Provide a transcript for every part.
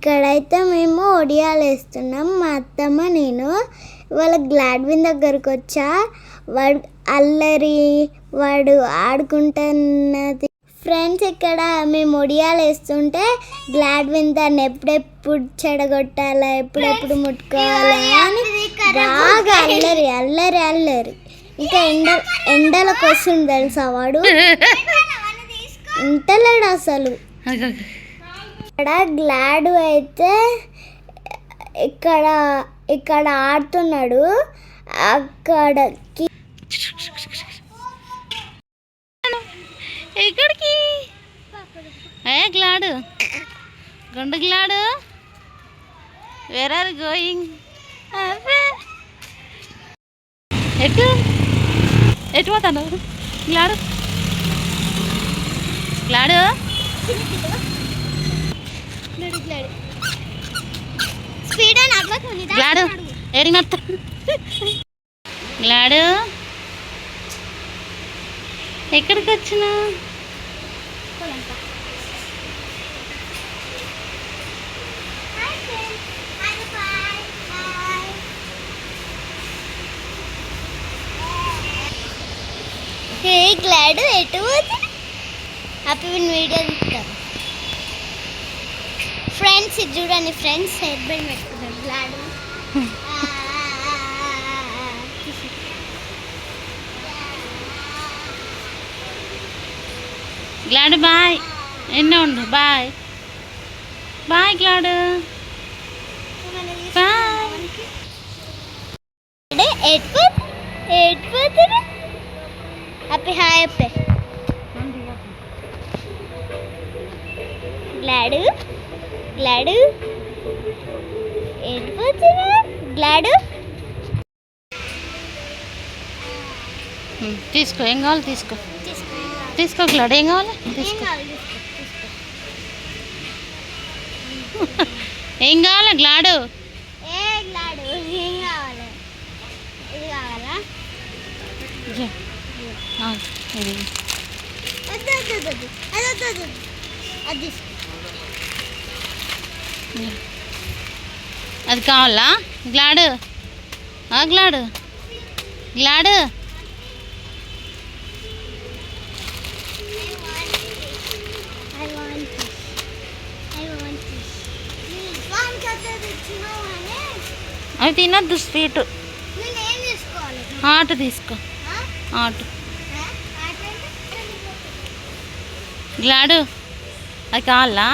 ఇక్కడైతే మేము ఒడియాలు వేస్తున్నాం. మా అత్తమ్మ నేను ఇవాళ గ్లాడ్విన్ దగ్గరకు వచ్చా. వాడు అల్లరి, వాడు ఆడుకుంటున్నది. ఫ్రెండ్స్, ఇక్కడ మేము ఒడియాలు వేస్తుంటే గ్లాడ్విన్ దాన్ని ఎప్పుడెప్పుడు చెడగొట్టాలా, ఎప్పుడెప్పుడు ముట్టుకోవాలా అని బాగా అల్లరి అల్లరి అల్లరి. ఇంకా ఎండలకు వస్తుంది తెలుసా వాడు, ఇంటలేడు అసలు. ఇక్కడ గ్లాడు అయితే ఇక్కడ ఆడుతున్నాడు. అక్కడికి ఎక్కడికి గ్లాడు, గుండు గ్లాడు, వేర్ ఆర్ గోయింగ్? ఎటు ఎటు పోతాను గ్లాడు? గ్లాడు గ్లాడు ఎరిగినత్త గ్లాడు ఎక్కడికి వచ్చినా? హే గ్లాడు ఎటు పోతుంది? హ్యాపీ వీడియో తీస్తాం. ఫ్రెండ్స్ ఇది చూడండి ఫ్రెండ్స్, హెడ్ బ్యాండ్ పెట్టుకున్నాడు గ్లాడు. గ్లాడు బాయ్, ఎన్నో ఉండు బాయ్ బాయ్ గ్లాడు బాయ్. ఎటుపోతుంది? హ్యాపీ హాయ్ అప్పే గ్లాడు గ్లాడు ఎటుపోతున్నా గ్లాడు? తీసుకో, ఏం కావాలి తీసుకో, తీసుకో గ్లాడు, ఏం కావాలి తీసుకో. ఏం కావాలి గ్లాడు? గ్లాడు ఏం కావాలి? ఇది కావాలా? అది కావాలా గ్లాడు? గ్లాడు గ్లాడు అవి తినద్దు, స్వీట్. ఆట తీసుకో, ఆట గ్లాడు. అది కావాలా?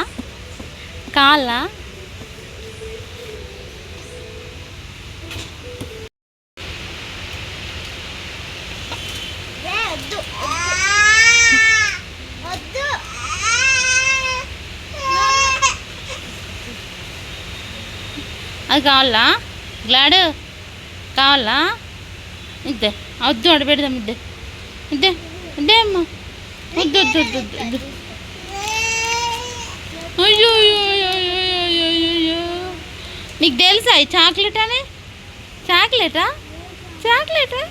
కావాలా? అది కావాలా గ్లాడు? కావాలా? ఇద్దే వద్దు, అడ పెడదాం. ఇద్దే ఇద్దే ఇద్దే అమ్మా, వద్దు వద్దు వద్దు వద్దు వద్దు. అయ్యో అయ్యో, నీకు తెలుసా ఈ చాక్లెట్ అని? చాక్లెటా? చాక్లెటా?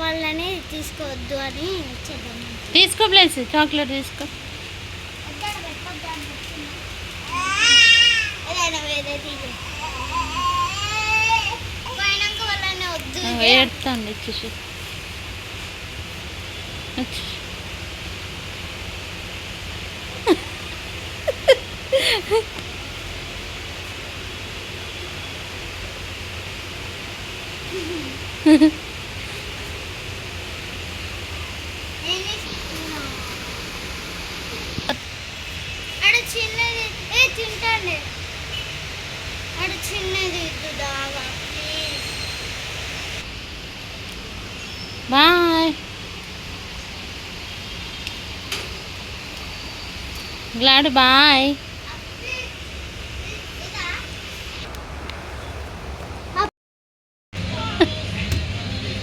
వాళ్ళని తీసుకోవద్దు అని తీసుకో ప్లేస్, చాక్లెట్ తీసుకో. ఏడుతాండి ఇచ్చేసి. తింటాండి అడు చిన్నది దాగా. Bye glad bye.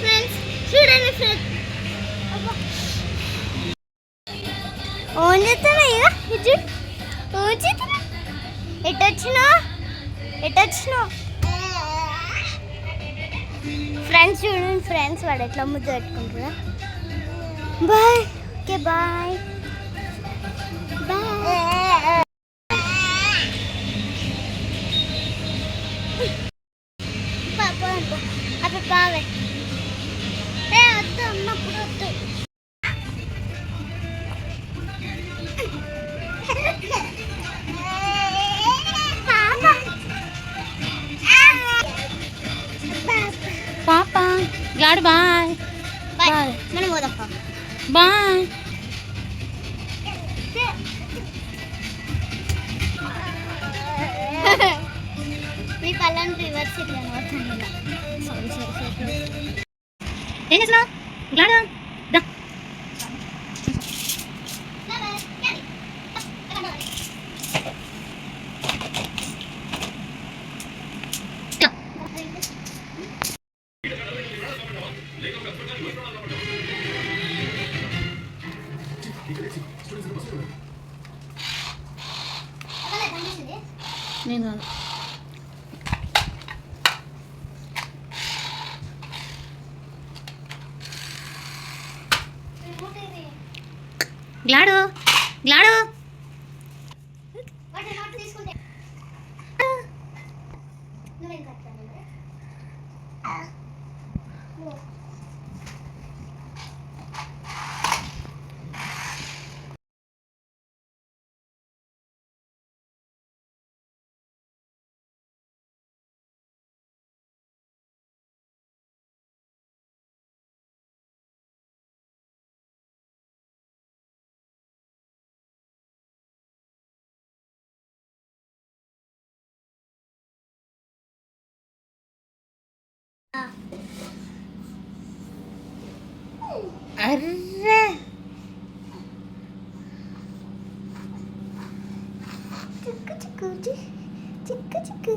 ఫ్రెండ్స్ చూడండి ఫ్రెండ్స్, ఓన్ చేస్తానా ఇక ఇది ఓన్ చేస్తున్నా. ఎటొచ్చినావు ఫ్రెండ్స్? చూడండి ఫ్రెండ్స్, వాడు ఎట్లా ముద్దు పెట్టుకుంటున్నా. Bye, okay bye bye. పాప గ్లాడ్ బాయ్ బాయ్ మనం పోదాం బాయ్. మీ కళ్ళని రివర్స్ ఇట్లా సారీ ఏం చేస్తున్నావు గ్లాడ్? దా నేను రాను. గ్లాడు గ్లాడు తీసుకుంటే అర్రే చిక్కు చిక్కు చిక్కు చిక్కు